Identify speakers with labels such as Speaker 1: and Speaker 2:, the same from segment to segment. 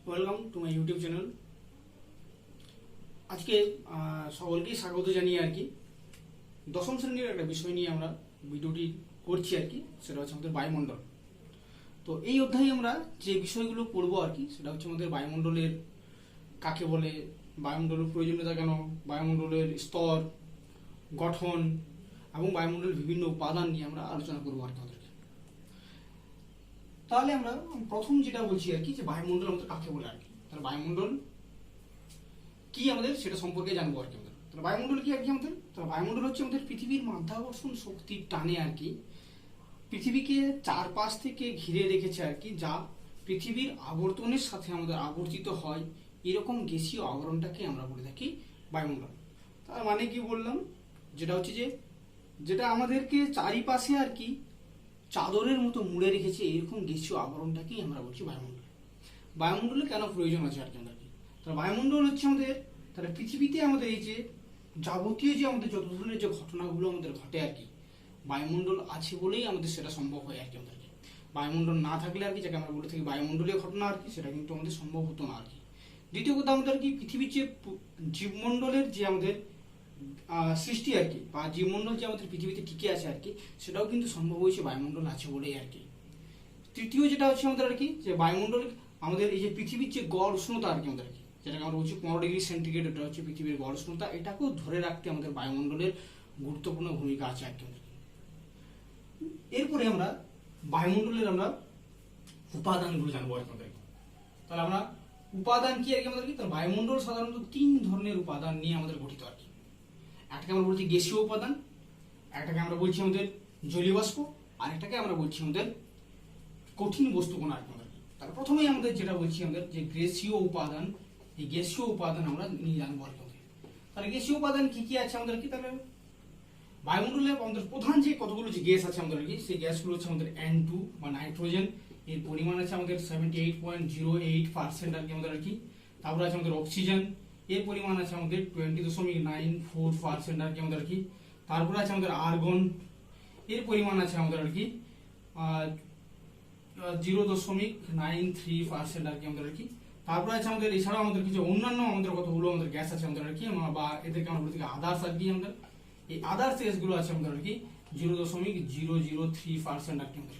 Speaker 1: Welcome to my YouTube channel. আজকে সকলকেই স্বাগত জানিয়ে আর কি দশম শ্রেণীর একটা বিষয় নিয়ে আমরা ভিডিওটি করছি আর কি, সেটা হচ্ছে আমাদের বায়ুমণ্ডল। তো এই অধ্যায়ে আমরা যে বিষয়গুলো পড়বো আর কি সেটা হচ্ছে আমাদের বায়ুমণ্ডলের কাকে বলে, বায়ুমণ্ডলের প্রয়োজনীয়তা কেন, বায়ুমণ্ডলের স্তর গঠন এবং বায়ুমণ্ডলের বিভিন্ন উপাদান নিয়ে আমরা আলোচনা করবো আর কি আমাদেরকে। তাহলে আমরা প্রথম যেটা বলছি আর কি যে বায়ুমণ্ডল আমাদের কাকে বলে আর কি, তাহলে বায়ুমণ্ডল কি আমাদের সেটা সম্পর্কে জানবো আর কি আমাদের। তাহলে বায়ুমণ্ডল কি আর কি আমাদের, তাহলে বায়ুমণ্ডল হচ্ছে আমাদের পৃথিবীর মাধ্যাকর্ষণ শক্তির টানে আর কি পৃথিবীকে চারপাশ থেকে ঘিরে রেখেছে আর কি, যা পৃথিবীর আবর্তনের সাথে আমাদের আবর্তিত হয় এরকম গ্যাসীয় আবরণটাকে আমরা বলে থাকি বায়ুমণ্ডল। তার মানে কি বললাম, যেটা হচ্ছে যে যেটা আমাদেরকে চারিপাশে আর কি চাদরের মতো মুড়ে রেখেছে এরকম গ্যাসীয় আবরণটাকেই আমরা বলছি বায়ুমণ্ডল। বায়ুমণ্ডলে কেন প্রয়োজন আছে আর কি আমাদের, তাহলে বায়ুমণ্ডল হচ্ছে আমাদের, তাহলে পৃথিবীতে আমাদের এই যে যাবতীয় যে আমাদের যত ধরনের যে ঘটনাগুলো আমাদের ঘটে আর কি, বায়ুমণ্ডল আছে বলেই আমাদের সেটা সম্ভব হয় আর কি আমাদেরকে। বায়ুমণ্ডল না থাকলে আর কি, যাকে আমরা বলে থাকি বায়ুমণ্ডলীয় ঘটনা আর কি, সেটা কিন্তু আমাদের সম্ভব হতো না আর কি। দ্বিতীয় কথা আমাদের কি পৃথিবীর যে জীবমণ্ডলের যে আমাদের সৃষ্টি আর কি, বা জীবমণ্ডল যে আমাদের পৃথিবীতে টিকে আছে আর কি, সেটাও কিন্তু সম্ভব হয়েছে বায়ুমণ্ডল আছে বলেই আর কি। তৃতীয় যেটা হচ্ছে আমাদের আর কি যে বায়ুমণ্ডল আমাদের এই যে পৃথিবীর যে গড় উষ্ণতা আর কি আমাদের আর কি, যেটাকে আমরা বলছি 15°C, এটা হচ্ছে পৃথিবীর গড় উষ্ণতা, এটাকেও ধরে রাখতে আমাদের বায়ুমণ্ডলের গুরুত্বপূর্ণ ভূমিকা আছে আর কি। এরপরে আমরা বায়ুমণ্ডলের আমরা উপাদানগুলো জানবো আর কি। তাহলে আমরা উপাদান কি আর কি আমাদের কি, তাহলে বায়ুমণ্ডল সাধারণত তিন ধরনের উপাদান নিয়ে আমাদের গঠিত আর কি। একটাকে আমরা বলছি গ্যাসীয় উপাদান, একটাকে আমরা বলছি আমাদের জলীয় বাষ্প, আর একটাকে আমরা বলছি আমাদের কঠিন বস্তুকণা আর কি আমাদের। তাহলে প্রথমেই আমাদের যেটা বলছি আমাদের যে গ্যাসীয় উপাদান, এই গ্যাসীয় উপাদান আমরা নিয়ে জানবো আর কি। তাহলে গ্যাসীয় উপাদান কি কি আছে আমাদের কি, তাহলে বায়ুমণ্ডলে আমাদের প্রধান যে কতগুলো যে গ্যাস আছে আমাদের কি, সেই গ্যাসগুলো হচ্ছে আমাদের N2 বা নাইট্রোজেন, এর পরিমাণ আছে আমাদের 78.08% আর কি আমাদের আর কি। তারপরে আছে আমাদের অক্সিজেন, এর পরিমাণ আছে আমাদের 20.94% আর কি আমাদের আর কি। তারপরে আছে আমাদের আর্গন, এর পরিমাণ আছে আমাদের আর কি 0.93% আর কি আমাদের আর কি। তারপরে আছে আমাদের এছাড়াও আমাদের কিছু অন্যান্য আমাদের কতগুলো আমাদের গ্যাস আছে আমাদের আর কি, বা এদেরকে আমরা বলি আদার্স আর কি আমাদের। এই আদার্স গ্যাসগুলো আছে আমাদের আর কি 0.003% আর কি আমাদের।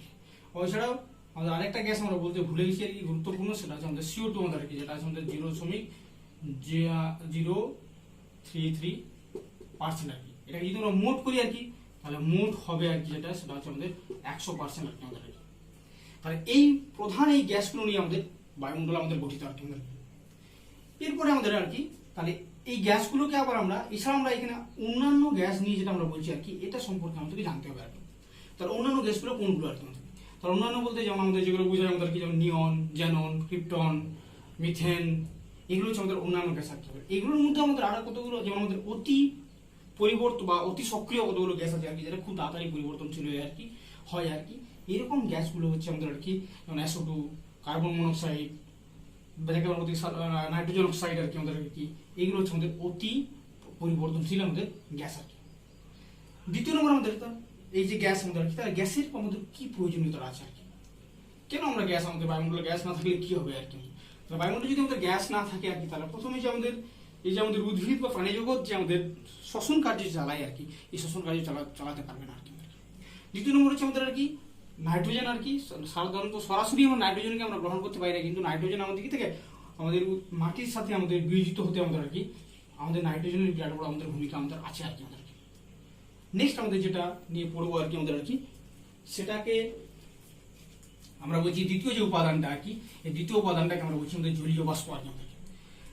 Speaker 1: এছাড়াও আমাদের আরেকটা গ্যাস আমরা বলতে ভুলে গেছি আর কি গুরুত্বপূর্ণ, সেটা হচ্ছে আমাদের CO2 আমাদের আর কি, যেটা আছে আমাদের 0.033% আর কি। এটা যদি আমরা মোট করি আর কি, তাহলে মোট হবে আর কি যেটা, সেটা হচ্ছে আমাদের 100% আর কি আমাদের আর কি। তাহলে এই প্রধান এই গ্যাসগুলো নিয়ে আমাদের বায়ুমণ্ডল আমাদের গঠিত আর কি আমাদের। এরপরে আমাদের আর কি তাহলে এই গ্যাসগুলোকে আবার আমরা এছাড়া আমরা এখানে অন্যান্য গ্যাস নিয়ে যেটা আমরা বলছি আর কি, এটা সম্পর্কে আমাদেরকে জানতে হবে আর কি। তাহলে অন্যান্য গ্যাসগুলো কোনগুলো আর কি আমাদের, তাহলে অন্যান্য বলতে যেমন আমাদের যেগুলো বোঝায় আমাদের কি, যেমন নিয়ন, জ্যানন, ক্রিপ্টন, মিথেন, এগুলো হচ্ছে আমাদের অন্যান্য গ্যাস আর কি। এগুলোর মধ্যে আমাদের আরো কতগুলো, যেমন আমাদের অতি পরিবর্তন বা অতি সক্রিয় কতগুলো গ্যাস আছে আর কি, যেটা খুব তাড়াতাড়ি পরিবর্তনশীল আর কি হয় আর কি। এরকম গ্যাসগুলো হচ্ছে আমাদের আর কি, যেমন SO2, carbon monoxide, nitrogen oxide আর কি আমাদের কি, এগুলো হচ্ছে আমাদের অতি পরিবর্তনশীল আমাদের গ্যাস আর কি। দ্বিতীয় নম্বর আমাদের এই যে গ্যাস আমাদের আর কি, তাহলে গ্যাসের আমাদের কি প্রয়োজনীয়তা আছে আর কি, কেন আমরা গ্যাস, আমাদের বায়ুমণ্ডলে গ্যাস না থাকলে কি হবে আর কি। তাহলে বায়ুমণ্ডলে যদি আমাদের গ্যাস না থাকে আর কি, তাহলে প্রথমে যে আমাদের এই যে আমাদের উদ্ভিদ বা প্রাণী জগৎ যে আমাদের শ্বসন কার্য চালায় আর কি, এই শ্বসন কার্য চালাতে পারবে না আর কি। দ্বিতীয় নম্বর হচ্ছে আমাদের আর কি নাইট্রোজেন আর কি, সাধারণত সরাসরি আমরা নাইট্রোজেনকে আমরা গ্রহণ করতে পারি না, কিন্তু নাইট্রোজেন আমাদের কি থেকে আমাদের মাটির সাথে আমাদের বিয়োজিত হতে আমাদের আর কি, আমাদের নাইট্রোজেনের বিরাট বড় আমাদের ভূমিকা আমাদের আছে আর কি আমাদের। নেক্সট আমাদের যেটা নিয়ে পড়বো আর কি আমাদের আর কি, সেটাকে আমরা বলছি দ্বিতীয় যে উপাদানটা আর কি, এই দ্বিতীয় উপাদানটাকে আমরা বলছি আমাদের জলীয় বাষ্প আর কি আমাদের।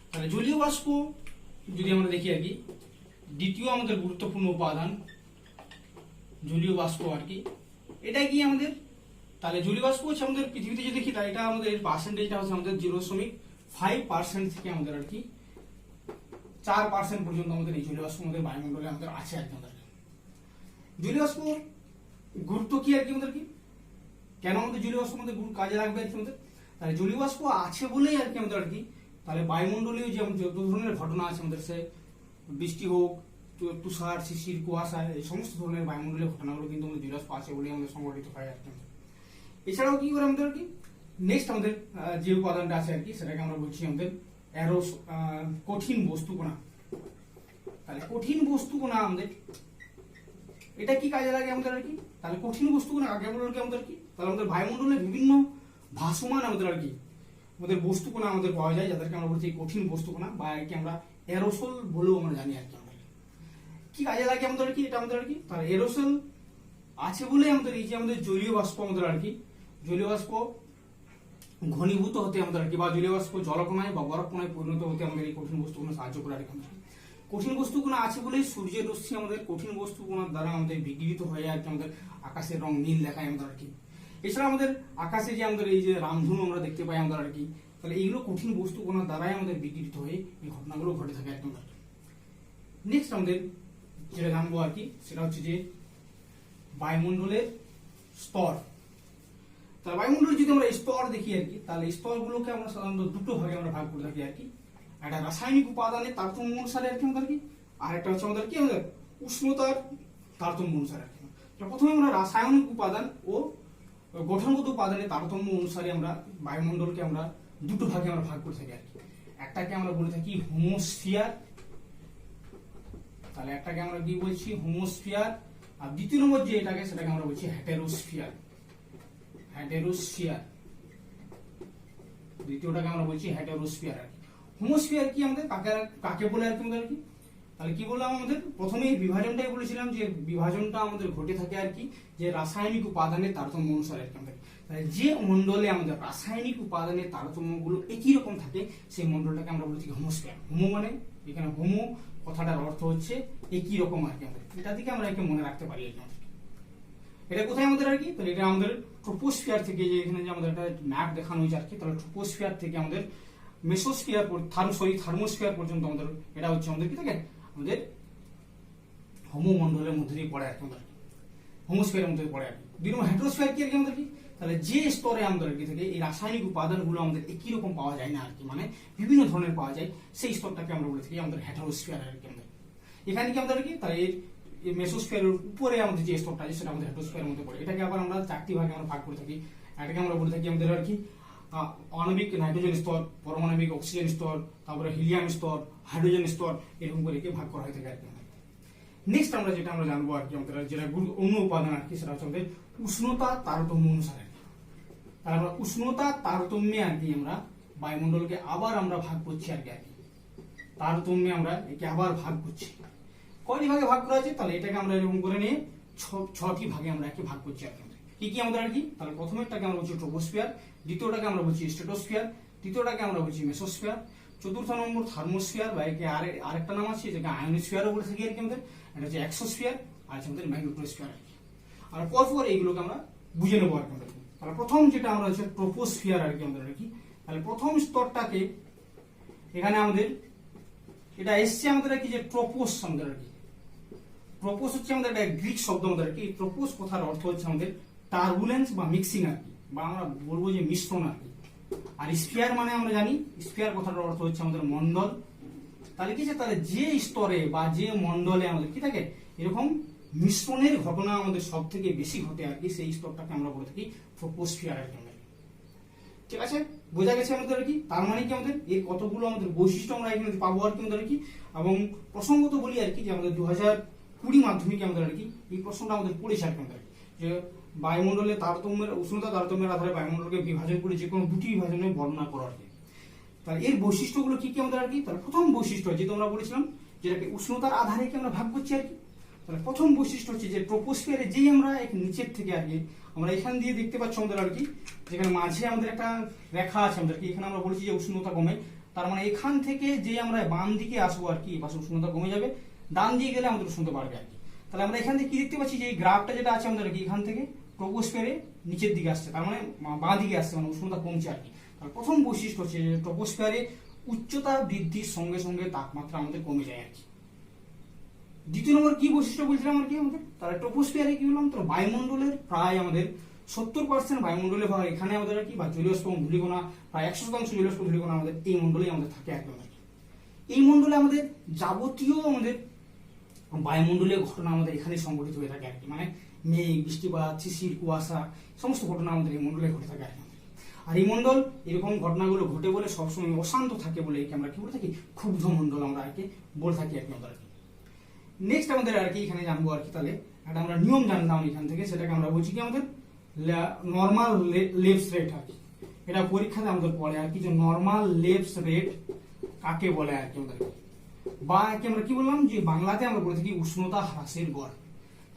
Speaker 1: তাহলে জলীয় বাষ্প যদি আমরা দেখি আর কি, দ্বিতীয় আমাদের গুরুত্বপূর্ণ উপাদান জলীয় বাষ্প আর কি, এটা কি আমাদের, তাহলে জলীয় বাষ্প হচ্ছে আমাদের পৃথিবীতে যদি দেখি, তাহলে এটা আমাদের পার্সেন্টেজটা হচ্ছে আমাদের 0.5% থেকে আমাদের আর কি 4% পর্যন্ত আমাদের এই জলীয় বাষ্প আমাদের বায়ুমণ্ডলে আমাদের আছে আর কি আমাদের। জলীয় বাষ্প গুরুত্ব কি আর কি আমাদের কি, কেন আমাদের জলীয় বাষ্প আমাদের কাজে লাগবে আর কি আমাদের, তাহলে জলীয় বাষ্প আছে বলেই আর কি আমাদের আর কি, তাহলে বায়ুমণ্ডলীয় যে আমাদের যত ধরনের ঘটনা আছে আমাদের, সে বৃষ্টি হোক, তুষার, শিশির, কুয়াশা, এই সমস্ত ধরনের বায়ুমণ্ডলীয় ঘটনাগুলো কিন্তু আমাদের জলীয় বাষ্প আছে বলেই আমাদের সংগঠিত হয় আর কি। এছাড়াও কি করে আমাদের কি নেক্সট আমাদের যে উপাদানটা আছে আর কি সেটাকে আমরা বলছি আমাদের কঠিন বস্তু কণা। তাহলে কঠিন বস্তু কণা আমাদের এটা কি কাজে লাগে আমাদের আর কি, তাহলে কঠিন বস্তু কণা কাকে বলে আর কি আমাদের কি, তাহলে আমাদের বায়ুমণ্ডলে বিভিন্ন ভাসমান আমাদের আর কি আমাদের বস্তু কণা আমাদের পাওয়া যায়, যাদেরকে আমরা বলছি কঠিন বস্তু কণা বা একে আমরা এরোসল বলেও আমরা জানি আর কি। আমাদের কি কাজে লাগে আমাদের আর কি এটা আমাদের আর কি, তাহলে এরোসল আছে বলে আমাদের এই যে আমাদের জলীয় বাষ্প আমাদের আর কি, জলীয় বাষ্প ঘনীভূত হতে আমাদের আর কি, বা জলীয় বাষ্প জলকণায় বা বরফকণায় পরিণত হতে আমাদের এই কঠিন বস্তুগুলো সাহায্য করে আর কি। কঠিন বস্তুগুলো আছে বলেই সূর্যের রশ্মি আমাদের কঠিন বস্তুগুলোর দ্বারা আমাদের বিকিরিত হয়ে যায় আর কি, আমাদের আকাশের রং নীল দেখায় আমাদের আর কি। এছাড়া আমাদের আকাশে যে আমাদের এই যে রামধনু আমরা দেখতে পাই আমাদের আর কি, তাহলে এইগুলো কঠিন বস্তুগুলোর দ্বারাই আমাদের বিকিরিত হয়ে এই ঘটনাগুলো ঘটে থাকে একদম আর কি। নেক্সট আমাদের যেটা জানবো আর কি সেটা হচ্ছে যে বায়ুমণ্ডলের স্তর। তাহলে বায়ুমণ্ডলের যদি আমরা স্তর দেখি আর কি, তাহলে স্তরগুলোকে আমরা সাধারণত দুটো ভাগে আমরা ভাগ করে থাকি আর কি, একটা রাসায়নিক উপাদানের তারতম্য অনুসারে আর কি আমাদের কি, আর একটা হচ্ছে আমাদের কি আমাদের উষ্ণতার তারতম্য অনুসারে আর কি। প্রথমে আমরা রাসায়নিক উপাদান ও গঠনগত উপাদানের তারতম্য অনুসারে আমরা বায়ুমণ্ডলকে আমরা দুটো ভাগে আমরা ভাগ করে থাকি আর কি। একটাকে আমরা বলে থাকি হোমোস্ফিয়ার, তাহলে একটাকে আমরা কি বলছি হোমোস্ফিয়ার, আর দ্বিতীয় নম্বর যে এটাকে সেটাকে আমরা বলছি হেটেরোস্ফিয়ার। হেটেরোস্ফিয়ার দ্বিতীয়টাকে আমরা বলছি হেটেরোস্ফিয়ার আর কি। হোমোস্ফিয়ার কি আমাদের কাকে বলে আর কি আমাদের কি, তাহলে কি বললাম আমাদের প্রথমে বিভাজনটাই বলেছিলাম যে বিভাজনটা আমাদের ঘটে থাকে আর কি যে রাসায়নিক উপাদানের তারতম্য অনুসারে আর কি আমাদের। তাহলে যে মণ্ডলে আমাদের রাসায়নিক উপাদানের তারতম্যগুলো একই রকম থাকে সেই মণ্ডলটাকে আমরা বলছি হোমোস্ফিয়ার। হোমো মানে এখানে হোমো কথাটার অর্থ হচ্ছে একই রকম আর কি আমাদের, এটা থেকে আমরা একে মনে রাখতে পারি আর কি। এটা কোথায় আমাদের আর কি, তাহলে এটা আমাদের ট্রোপোস্ফিয়ার থেকে, যে এখানে যে আমাদের একটা ম্যাপ দেখানো হয়েছে আর কি, তাহলে ট্রোপোস্ফিয়ার থেকে আমাদের মেসোস্ফিয়ার থার্মোস্ফিয়ার পর্যন্ত আমাদের এটা হচ্ছে আমাদের কি থাকে আমাদের হোমো মণ্ডলের মধ্যে দিয়ে পড়ে আর কি আমাদের, হোমোস্ফিয়ারের মধ্যে পড়ে আর কি। দুই নম্বর হেটেরোস্ফিয়ার কি আর কি আমাদের কি, তাহলে যে স্তরে আমাদের আর কি থেকে এই রাসায়নিক উপাদানগুলো আমাদের একই রকম পাওয়া যায় না আর কি, মানে বিভিন্ন ধরনের পাওয়া যায়, সেই স্তরটাকে আমরা বলে থাকি আমাদের হেটেরোস্ফিয়ার আর কি আমাদের। এখানে কি আমাদের কি, তাহলে এই মেসোস্ফিয়ারের উপরে আমাদের যে স্তরটা আছে সেটা আমাদের হেটেরোস্ফিয়ারের মধ্যে পড়ে। এটাকে আবার আমরা চারটি ভাগে আমরা ভাগ করে থাকি। এটাকে আমরা বলে থাকি আমাদের আর কি আণবিক নাইট্রোজেন স্তর, পারমাণবিক অক্সিজেন স্তর, তারপরে হিলিয়াম স্তর, হাইড্রোজেন স্তর, এরকম করে ভাগ করা হয়ে থাকে আর কি। নেক্সট আমরা যেটা আমরা জানবো আর কি আমাদের যেটা অন্য উপাদান আর কি সেটা হচ্ছে আমাদের উষ্ণতা তারতম্য অনুসারে। তাহলে আমরা উষ্ণতা তারতম্যে আর কি আমরা বায়ুমণ্ডলকে আবার আমরা ভাগ করছি আর কি, তারতম্যে আমরা একে আবার ভাগ করছি। কয়টি ভাগে ভাগ করা আছে, তাহলে এটাকে আমরা এরকম করে নিয়ে ছটি ভাগে আমরা একে ভাগ করছি আর কি। কি আমাদের আর কি, তাহলে প্রথমেরটাকে আমরা বলছি ট্রোপোস্ফিয়ার, দ্বিতীয়টাকে আমরা বলছি স্ট্রেটোস্ফিয়ার, তৃতীয়টাকে আমরা বলছি মেসোস্ফিয়ার, চতুর্থ নম্বর থার্মোস্ফিয়ার বা একে আরেকটা নাম আছে যেটা আয়োনোস্ফিয়ারও বলে থাকি আর কি আমাদের, এটা হচ্ছে এক্সোস্ফিয়ার, আর হচ্ছে আমাদের ম্যাগনেটোস্ফিয়ার আর কি। আর পরপর এইগুলোকে আমরা বুঝে নেবো আর কি আমাদের। তাহলে প্রথম যেটা আমরা হচ্ছে ট্রোপোস্ফিয়ার আর কি আমাদের আর কি, তাহলে প্রথম স্তরটাকে এখানে আমাদের এটা এসছে আমাদের আর কি যে ট্রোপোস আমাদের আর কি। ট্রোপোস হচ্ছে আমাদের একটা গ্রিক শব্দ আমাদের আর কি। ট্রোপোস কথার অর্থ হচ্ছে আমাদের টার্বুলেন্স বা মিক্সিং আর কি, বা আমরা বলবো যে মিশ্রণ আর কি। আর স্ফিয়ার মানে আমরা জানি স্ফিয়ার কথাটার অর্থ হচ্ছে আমাদের মন্ডল। তাহলে কি, তাহলে যে স্তরে বা যে মন্ডলে আমাদের কি থাকে এরকম মিশ্রণের ঘটনা আমাদের সব থেকে বেশি ঘটে আর কি, সেই স্তরটাকে আমরা বলে থাকি ট্রোপোস্ফিয়ার আর কি। ঠিক আছে, বোঝা গেছে আমাদের আর কি। তার মানে কি আমাদের এর কতগুলো আমাদের বৈশিষ্ট্য আমরা এখানে পাবো আর কি আমাদের আর কি। এবং প্রসঙ্গত বলি আর কি যে আমাদের 2020 মাধ্যমিকে আমাদের আর কি এই প্রশ্নটা আমাদের পড়েছে আর কি আমাদের, যে বায়ুমণ্ডলের তারতম্যের উষ্ণতা তারতম্যের আধারে বায়ুমণ্ডলকে বিভাজন করে যে কোনো দুটি বিভাজনে বর্ণনা করা আর কি। তাহলে এর বৈশিষ্ট্যগুলো কি কি আমাদের আর কি, তাহলে প্রথম বৈশিষ্ট্য যেটা আমরা বলেছিলাম যেটাকে উষ্ণতার আধারে কি আমরা ভাগ করছি আর কি। তাহলে প্রথম বৈশিষ্ট্য হচ্ছে যে ট্রোপোস্ফিয়ারে যেই আমরা এক নিচের থেকে আর কি আমরা এখান দিয়ে দেখতে পাচ্ছি আমাদের আর কি, যেখানে মাঝে আমাদের একটা রেখা আছে আমাদের কি, এখানে আমরা বলছি যে উষ্ণতা কমে। তার মানে এখান থেকে যে আমরা বাম দিকে আসবো আর কি, পাশে উষ্ণতা কমে যাবে, ডান দিকে গেলে আমাদের উষ্ণতা বাড়বে আর কি। তাহলে আমরা এখান থেকে কি দেখতে পাচ্ছি যে এই গ্রাফটা যেটা আছে আমাদের কি এখান থেকে ট্রোপোস্ফিয়ারে নিচের দিকে আসছে, তার মানে বাঁ দিকে আসছে, মানে উষ্ণতা কমছে আর কি। তাহলে প্রথম বৈশিষ্ট্য হচ্ছে যে ট্রোপোস্ফিয়ারে উচ্চতা বৃদ্ধির সঙ্গে সঙ্গে তাপমাত্রা আমাদের কমে যায় আর কি। দ্বিতীয় নম্বর কি বৈশিষ্ট্য বলছিলাম আর কি আমাদের, তাহলে ট্রোপোস্ফিয়ারে কি বললাম, তো বায়ুমণ্ডলের প্রায় আমাদের 70% বায়ুমণ্ডলে বা এখানে আমাদের আর কি বা জলীয়বাষ্প এবং ধূলিকণা প্রায় 100% জলীয়বাষ্প ধূলিকণা আমাদের এই মণ্ডলেই আমাদের থাকে একদম আর কি। এই মণ্ডলে আমাদের যাবতীয় আমাদের বায়ুমণ্ডলীয় ঘটনা আমাদের এখানে সংঘটিত হয়ে থাকে আর কি, মানে মেঘ, বৃষ্টিপাত, শিশির, কুয়াশা সমস্ত ঘটনা আমাদের এই মণ্ডলে ঘটে থাকে আর কি। আর এই মন্ডল এরকম ঘটনাগুলো ঘটে বলে সবসময় অশান্ত থাকে বলে একে আমরা কি বলে থাকি, ক্ষুব্ধ মন্ডল আমরা আর কি বলে থাকি আর কি আমাদের। নেক্সট আমাদের আর কি এখানে জানবো আর কি, তাহলে একটা আমরা নিয়ম জানলাম এখান থেকে, সেটাকে আমরা বলছি কি আমাদের নর্মাল লেপস রেট আর কি। এটা পরীক্ষাতে আমাদের পড়ে আর কি, যে নর্মাল লেপস রেট কাকে বলে আর কি আমাদের, বা কি আমরা কি বললাম যে বাংলাতে আমরা বলে থাকি উষ্ণতা হ্রাসের গড়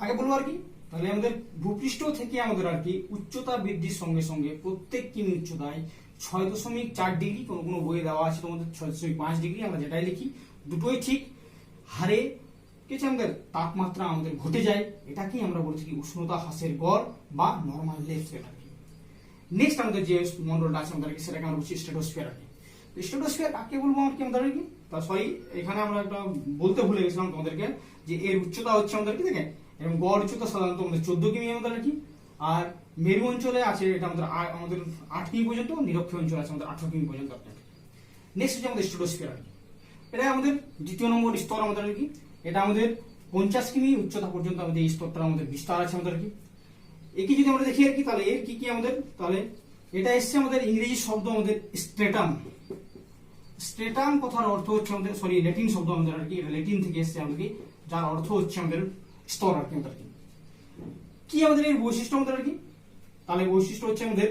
Speaker 1: আগে বলবো আর কি। তাহলে আমাদের ভূপৃষ্ঠ থেকে আমাদের আর কি উচ্চতা বৃদ্ধির সঙ্গে সঙ্গে প্রত্যেক কিমি উচ্চতায় 6.4 ডিগ্রি, কোনো কোনো বইয়ে দেওয়া আছে তোমাদের 6.5 ডিগ্রি, আমরা যেটাই লিখি দুটোই ঠিক হারে কিছু আমাদের তাপমাত্রা আমাদের ঘটে যায়, এটাকেই আমরা বলে থাকি উষ্ণতা হ্রাসের গড় বা নর্মাল লেপস রেট আর কি। নেক্সট আমাদের যে মন্ডলটা আছে আমাদের সেটাকে আমরা বলছি স্ট্র্যাটোস্ফিয়ার আর কি। স্ট্র্যাটোস্ফিয়ার কাকে বলবো আর কি আমাদের আর কি, তা সরি এখানে আমরা একটা বলতে ভুলে গেছিলাম তোমাদেরকে, যে এর উচ্চতা হচ্ছে আমাদের কি দেখে, এবং গড় উচ্চতা সাধারণত আমাদের 14 কিমি আমাদের আর কি। আর মেরু অঞ্চলে আছে এটা আমাদের 8 কিমি পর্যন্ত, নিরক্ষীয় অঞ্চল আছে আমাদের 18 কিমি পর্যন্ত। নেক্সট হচ্ছে আমাদের স্ট্র্যাটোস্ফিয়ার আর কি। এটা আমাদের দ্বিতীয় নম্বর স্তর আমাদের আর কি। এটা আমাদের 50 কিমি উচ্চতা পর্যন্ত আমাদের এই স্তরটা আমাদের বিস্তার আছে আমাদের আর কি। একে যদি আমরা দেখি আর কি, তাহলে এর কি কি আমাদের, তাহলে এটা এসছে আমাদের ইংরেজি শব্দ আমাদের স্ট্রেটাম। স্ট্রেটাম কথার অর্থ হচ্ছে আমাদের, সরি ল্যাটিন শব্দ আমাদের আর কি, এটা ল্যাটিন থেকে এসছে আমাদের, যার অর্থ হচ্ছে আমাদের স্তর আর কি আমাদের কি আমাদের এর বৈশিষ্ট্য আমাদের আর কি। তাহলে বৈশিষ্ট্য হচ্ছে আমাদের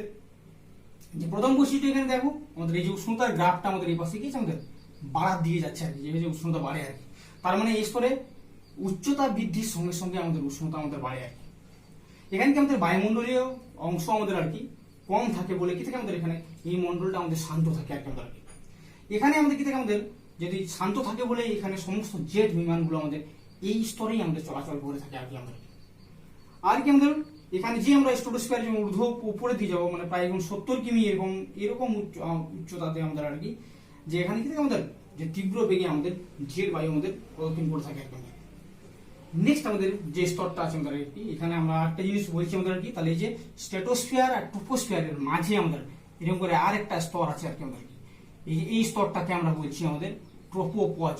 Speaker 1: যে প্রথম বৈশিষ্ট্য এখানে দেখো আমাদের এই যে উষ্ণতার গ্রাফটা আমাদের এই পাশে কি আমাদের বাড়ার দিকে যাচ্ছে আর কি, যে উষ্ণতা বাড়ে আর কি। তার মানে এই স্তরে উচ্চতা বৃদ্ধির সঙ্গে সঙ্গে আমাদের উষ্ণতা আমাদের বাড়ে আর কি। এখানে কি আমাদের বায়ুমণ্ডলীয় অংশ আমাদের আর কি কম থাকে বলে কি থাকে আমাদের এখানে এই মণ্ডলটা আমাদের শান্ত থাকে আর কি আমাদের। এখানে আমাদের কি থাকে আমাদের, যদি শান্ত থাকে বলে এখানে সমস্ত জেট বিমানগুলো আমাদের এই স্তরেই আমাদের চলাচল করে থাকে আর কি আমাদের। আর কি আমাদের এখানে যে আমরা স্ট্র্যাটোস্ফিয়ার যেমন ঊর্ধ্ব উপরে দিয়ে যাবো, মানে প্রায় 70 কিমি এরকম উচ্চতাতে আমাদের আর কি, যে এখানে কি থাকে আমাদের যে তীব্র বেগে আমাদের জেট বায়ু আমাদের প্রদক্ষিণ করে থাকে আর কি। নেক্সট আমাদের যে স্তরটা আছে আমাদের আর কি, এখানে আমরা একটা জিনিস বলছি আমাদের আর কি, তাহলে এই যে স্ট্র্যাটোস্ফিয়ার আর ট্রপোস্ফিয়ারের মাঝে আমাদের এরকম করে আর একটা স্তর আছে আর কি আমাদের। এই স্তরটাকে আমরা বলছি আমাদের ট্রোপোপজ।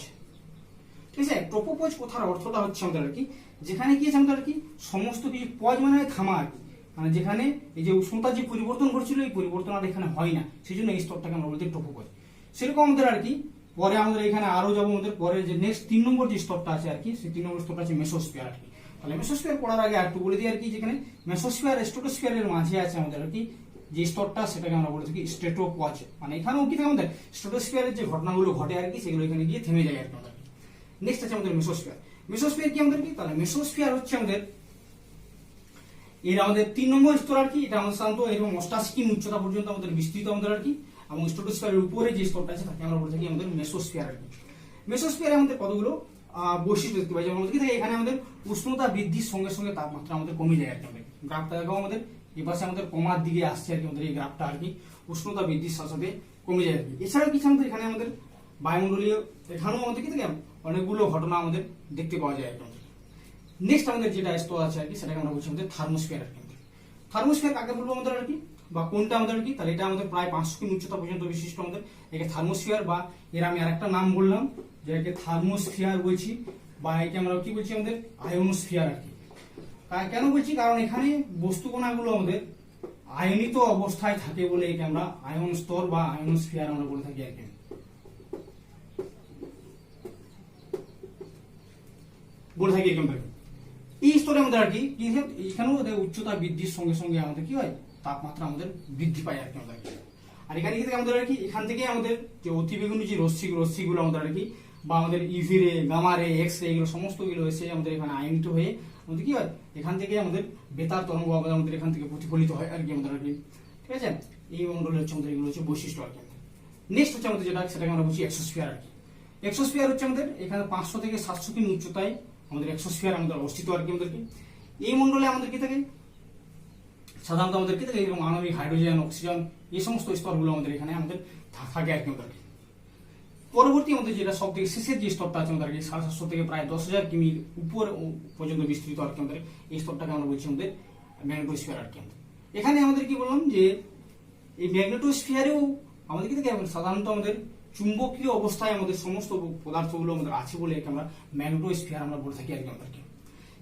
Speaker 1: ঠিক আছে, ট্রোপোপজ কথার অর্থটা হচ্ছে আমাদের আর কি, যেখানে কি আছে আমাদের আর কি সমস্ত কিছু, পজ মানে থামা আর কি, মানে যেখানে এই যে উষ্ণতার যে পরিবর্তন ঘটছিল এই পরিবর্তন আর এখানে হয় না, সেই জন্য এই স্তরটাকে আমরা বলছি ট্রোপোপজ। সেরকম আমাদের আর কি পরে আমাদের এখানে আরো যাবো আমাদের পরে যে নেক্সট 3 নম্বর যে স্তরটা আছে আর কি, সেই 3 নম্বর স্তরটা আছে মেসোস্ফিয়ার আর কি। তাহলে মেসোস্ফিয়ার পড়ার আগে একটু বলে দিই আর কি, যেখানে মেসোস্ফিয়ার স্ট্র্যাটোস্ফিয়ারের মাঝে আছে আমাদের আর কি যে স্তরটা, সেটাকে আমরা বলে থাকি স্ট্র্যাটোপজ। মানে এখানেও কি থাকে আমাদের স্ট্র্যাটোস্ফিয়ারের যে ঘটনাগুলো ঘটে আর কি, সেগুলো এখানে গিয়ে থেমে যায় আর কি আমাদের। নেক্সট আছে আমাদের মেসোস্ফিয়ার। মেসোস্ফিয়ার কি আমাদের কি, তাহলে মেসোস্ফিয়ার হচ্ছে আমাদের এর আমাদের 3 নম্বর স্তর আর কি। এটা আমাদের সাধারণত এরকম 88 কিমি উচ্চতা পর্যন্ত আমাদের বিস্তৃত আমাদের আর কি, এবং স্ট্র্যাটোস্ফিয়ারের উপরে যে স্তরটা আছে তাকে আমরা বলে থাকি আমাদের মেসোস্ফিয়ার আর কি। মেসোস্ফিয়ারে আমাদের কতগুলো বৈশিষ্ট্য দেখতে পাই, যেমন আমাদের কি থাকে এখানে আমাদের উষ্ণতা বৃদ্ধির সঙ্গে সঙ্গে তাপমাত্রা আমাদের কমে যায় আর কি। আমাদের গ্রাফটা দেখো আমাদের এই পাশে আমাদের কমার দিকে আসছে আর কি আমাদের এই গ্রাফটা আর কি, উষ্ণতা বৃদ্ধির সাথে সাথে কমে যায় আর কি। এছাড়াও কিছু আমাদের এখানে আমাদের বায়ুমণ্ডলীয় এখানেও আমাদের কি থাকে অনেকগুলো ঘটনা আমাদের দেখতে পাওয়া যায় আর কি। নেক্সট আমাদের যেটা স্তর আছে আর কি, সেটাকে আমরা বলছি আমাদের থার্মোস্ফিয়ার আর কি। থার্মোস্ফিয়ার কাকে বলবো আমাদের আর কি, বা কোনটা আমাদের আর কি, তাহলে এটা আমাদের প্রায় 500 কিমি উচ্চতা পর্যন্ত বিশিষ্ট আমাদের একে থার্মোস্ফিয়ার, বা এর আমি আরেকটা নাম বললাম যেটাকে থার্মোস্ফিয়ার বলছি, বা একে আমরা কি বলছি আমাদের আয়োনোস্ফিয়ার আর কি। কেন বলছি, কারণ এখানে বস্তুকণাগুলো আমাদের আয়নিত অবস্থায় থাকে বলে একে আমরা আয়ন স্তর বা আয়োনোস্ফিয়ার আমরা বলে থাকি আর কি। বলে থাকি এরকম ভাবে এই স্তরে আমাদের আর কি এখানেও উচ্চতা বৃদ্ধির সঙ্গে সঙ্গে আমাদের কি হয়, তাপমাত্রা আমাদের বৃদ্ধি পায় আর কি আমাদের। আর এখানে কি থেকে আমাদের আর কি, এখান থেকে আমাদের যে অতিবেগুনি যে রশ্মিগুলো আমাদের আর কি, বা আমাদের ইভি রে, গামা রে, এক্স রে, এগুলো সমস্ত গুলো এসে আমাদের এখানে আয়নিত হয়ে আমাদের কি হয়, এখান থেকে আমাদের বেতার তরঙ্গ আমাদের এখান থেকে প্রতিফলিত হয় আর কি আমাদের আর কি। ঠিক আছে, এই মন্ডলের হচ্ছে আমাদের এগুলো হচ্ছে বৈশিষ্ট্য আর কি। নেক্সট হচ্ছে আমাদের যেটা, সেটাকে আমরা বলছি এক্সোস্ফিয়ার আর কি। এক্সোস্ফিয়ার হচ্ছে আমাদের এখানে 500 থেকে 700 কিমি উচ্চতায় আমাদের এক্সোস্ফিয়ার আমাদের অবস্থিত আর কি আমাদেরকে। এই মন্ডলে আমাদের কি থাকে, সাধারণত আমাদের কি থাকে এরকম আণবিক হাইড্রোজেন, অক্সিজেন, এই সমস্ত স্তরগুলো আমাদের এখানে আমাদের থাকে আর কি আমাদের। পরবর্তী আমাদের যেটা সব থেকে শেষের যে স্তরটা আছে আমাদের 750 থেকে প্রায় 10,000 কিমির উপর পর্যন্ত বিস্তৃত আর কি আমাদের, এই স্তরটাকে আমরা বলছি আমাদের ম্যাগনেটোস্ফিয়ার আর কি। এখানে আমাদের কি বললাম যে এই ম্যাগনেটোস্ফিয়ারেও আমাদের কি থাকে, সাধারণত আমাদের চুম্বকীয় অবস্থায় আমাদের সমস্ত পদার্থগুলো আমাদের আছে বলে একে আমরা ম্যাগনেটোস্ফিয়ার আমরা বলে থাকি আর কি আমাদেরকে।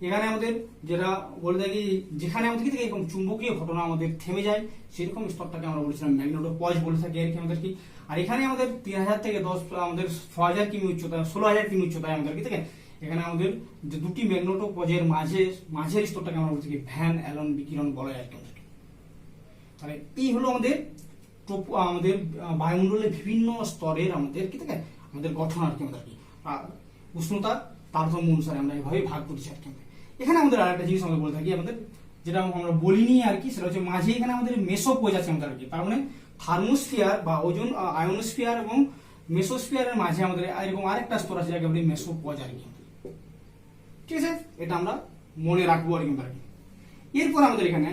Speaker 1: এখানে আমাদের যেটা বলে থাকি, যেখানে আমাদের কি থাকে এরকম চুম্বকীয় ঘটনা আমাদের থেমে যায় সেরকম স্তরটাকে আমরা বলেছিলাম ম্যাগনেটোপজ বলে থাকি আর কি আমাদের কি। আর এখানে আমাদের 3000 থেকে 10 আমাদের 6000 কিমি উচ্চতা, 16000 কিমি উচ্চতায় আমাদের কি থাকে, এখানে আমাদের যে দুটি ম্যাগনেটোপজের মাঝের স্তরটাকে আমরা বলে থাকি ভ্যান অ্যালন বিকিরণ বলা যায় আর কি আমাদেরকে। তাহলে এই হলো আমাদের আমাদের বায়ুমণ্ডলের বিভিন্ন স্তরের আমাদের কি থাকে আমাদের গঠন আর কি আমাদের কি উষ্ণতার তারতম্য অনুসারে আমরা এভাবে ভাগ করেছি আর কি। এখানে আমাদের আরেকটা জিনিস আমরা বলে থাকি আমাদের, যেটা আমরা বলিনি আর কি, সেটা হচ্ছে মাঝে এখানে আমাদের মেসোপজ আছে আমাদের আর কি। তার মানে থার্মোস্ফিয়ার বা ওজন আয়োনোস্ফিয়ার এবং মেসোস্ফিয়ারের মাঝে আমাদের এরকম আরেকটা স্তর আছে যাকে বলি মেসোপজ আর কি। ঠিক আছে, এটা আমরা মনে রাখবো আর কি। এরপর আমাদের এখানে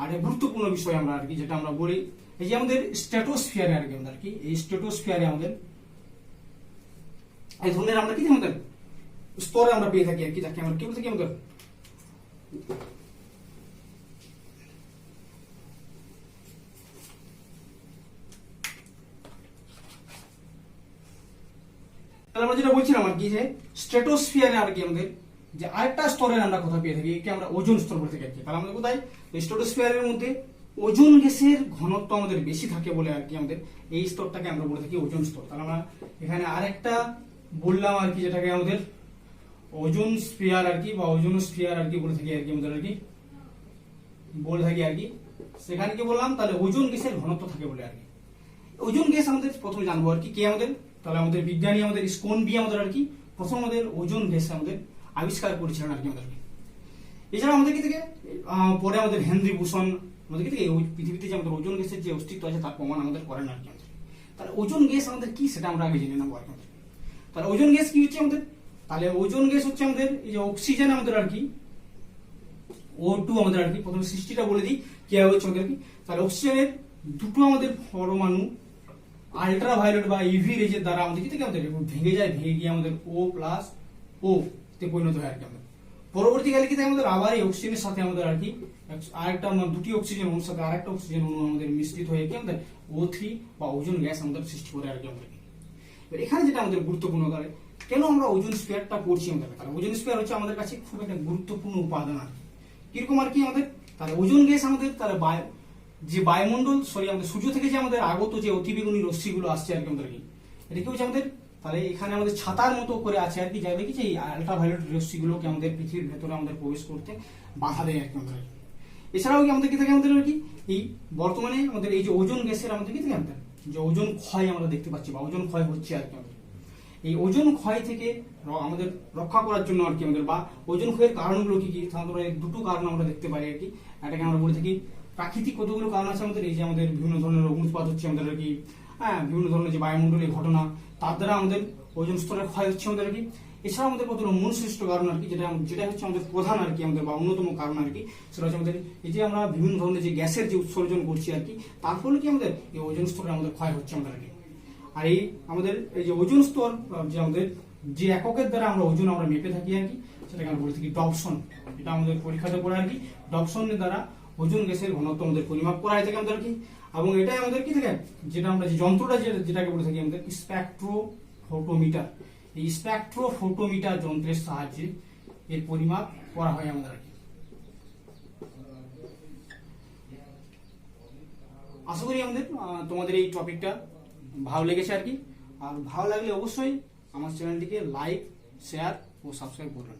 Speaker 1: আরেকটা গুরুত্বপূর্ণ বিষয় আমরা আর কি যেটা আমরা বলি, এই যে আমাদের স্ট্র্যাটোস্ফিয়ারে আর কি আমাদের কি, এই স্ট্র্যাটোস্ফিয়ারে আমাদের এই ধরনের আমরা কি আমাদের স্তরে আমরা পেয়ে থাকি আর কি, যাকে আমরা কি বলে থাকি আমাদের আমরা যেটা বলছিলাম আর কি যে স্ট্র্যাটোস্ফিয়ারে আর কি আমাদের যে আরেকটা স্তরের আমরা কথা পেয়ে থাকি, একে আমরা ওজোন স্তর বলে থাকি আর কি। তাহলে আমাদের কোথায় স্ট্র্যাটোস্ফিয়ারের মধ্যে ওজোন গ্যাসের ঘনত্ব আমাদের বেশি থাকে বলে আর কি আমাদের এই স্তরটাকে আমরা বলে থাকি ওজোন স্তর। তাহলে আমরা এখানে আরেকটা বললাম আর কি যেটাকে আমাদের ওজোন স্ফিয়ার আর কি বা ওজোনোস্ফিয়ার আর কি বলে থাকি আর কি আমাদের আর কি বলে থাকি আর কি। সেখানে কি বললাম, তাহলে ওজোন গ্যাসের ঘনত্ব থাকে বলে আর কি। ওজোন গ্যাস আমাদের প্রথমে জানবো আর কি কে আমাদের, তাহলে আমাদের বিজ্ঞানী আমাদের স্কোনবি আমাদের আর কি প্রথম আমাদের ওজোন গ্যাস আমাদের আবিষ্কার করেছিলেন আর কি আমাদেরকে। এছাড়া আমাদের কি থেকে পরে আমাদের হেনরি বুসন আমাদের কি থেকে পৃথিবীতে যে আমাদের ওজোন গ্যাসের যে অস্তিত্ব আছে তার প্রমাণ আমাদের করেন আর কি আমাদের। তাহলে ওজোন গ্যাস আমাদের কি সেটা আমরা আগে জেনে নেবো আর কি। তাহলে ওজোন গ্যাস কি হচ্ছে আমাদের, তাহলে ওজোন গ্যাস হচ্ছে আমাদের এই যে অক্সিজেন আমাদের আর কি O2 আমাদের আর কি, প্রথমে সৃষ্টিটা বলে দিই কি হচ্ছে আমাদের কি। তাহলে অক্সিজেনের দুটো আমাদের পরমাণু আল্ট্রাভায়োলেট বা ইভি রেজের দ্বারা আমাদের কি থেকে আমাদের ভেঙে যায়, ভেঙে গিয়ে আমাদের O+O তে পরিণত হয় আর কি। আমাদের পরবর্তীকালে কি আমাদের আবার এই অক্সিজেনের সাথে আমাদের আর কি আরেকটা দুটি অক্সিজেন অণুর সাথে আরেকটা অক্সিজেন অণু আমাদের মিশ্রিত হয়ে কি আমাদের O3 বা ওজোন গ্যাস আমাদের সৃষ্টি করে আর কি আমাদের। এখানে যেটা আমাদের গুরুত্বপূর্ণ তাহলে কেন আমরা ওজোন স্ফিয়ারটা পড়ছি আমাদের, তাহলে ওজোন স্ফিয়ার হচ্ছে আমাদের কাছে খুব একটা গুরুত্বপূর্ণ উপাদান আর কি। কিরকম আর কি আমাদের, তাহলে ওজোন গ্যাস আমাদের তাহলে যে বায়ুমণ্ডল আমাদের সূর্য থেকে যে আমাদের আগত যে অতিবেগুনি রশ্মিগুলো আসছে আর কি আমাদের কি, এটা কি হচ্ছে আমাদের তাহলে এখানে আমাদের ছাতার মতো করে আছে আর কি, যা দেখি যে এই আল্ট্রাভায়োলেট রশ্মিগুলোকে আমাদের পৃথিবীর ভেতরে আমাদের প্রবেশ করতে বাধা দেয় আর কি আমাদের। এছাড়াও কি আমাদের কি থাকে আমাদের কি এই বর্তমানে আমাদের এই যে ওজোন গ্যাসের আমাদের কি থাকে আমাদের যে ওজোন ক্ষয় আমরা দেখতে পাচ্ছি বা ওজোন ক্ষয় হচ্ছে আর কি আমাদের, এই ওজোন ক্ষয় থেকে আমাদের রক্ষা করার জন্য আর কি আমাদের বা ওজোন ক্ষয়ের কারণগুলো কি কি, তাহলে দুটো কারণ আমরা দেখতে পারি আর কি। এটাকে আমরা বলে থাকি প্রাকৃতিক কতগুলো কারণ আছে আমাদের, এই যে আমাদের বিভিন্ন ধরনের অগ্নুৎপাত হচ্ছে আমাদের আর কি, হ্যাঁ বিভিন্ন ধরনের যে বায়ুমণ্ডলীয় ঘটনা তার দ্বারা আমাদের ওজোন স্তরের ক্ষয় হচ্ছে আমাদের আর কি। এছাড়া আমাদের কতগুলো মনুসৃষ্ট কারণ আর কি, যেটা হচ্ছে আমাদের প্রধান আর কি আমাদের বা অন্যতম কারণ আর কি, সেটা হচ্ছে আমাদের এই যে আমরা বিভিন্ন ধরনের যে গ্যাসের যে উৎসর্জন করছি আর কি, তার ফলে কি আমাদের এই ওজোন স্তরে আমাদের ক্ষয় হচ্ছে আমাদের আর কি। আর এই আমাদের এই যে ওজোন স্তর যে আমাদের যে এককের দ্বারা আমরা ওজন আমরা মেপে থাকি আর কি, সেটাকে আমরা বলে থাকি ডবসন। এটা আমাদের পরীক্ষাতে পড়ে আর কি, ডবসনের দ্বারা ওজোন গ্যাসের ঘনত্ব আমাদের পরিমাপ করা হয় থাকে আমাদের আর কি। এবং এটাই আমাদের কি থাকে যেটা আমরা যে যন্ত্রটা যেটাকে বলে থাকি আমাদের স্পেকট্রোফোটোমিটার, এই স্পেকট্রোফোটোমিটার যন্ত্রের সাহায্যে এর পরিমাপ করা হয় আমাদের আর কি। আশা করি আমাদের তোমাদের এই টপিকটা ভালো লেগেছে আর কি। আর ভালো লাগলে অবশ্যই আমার চ্যানেলটিকে লাইক, শেয়ার ও সাবস্ক্রাইব করবেন।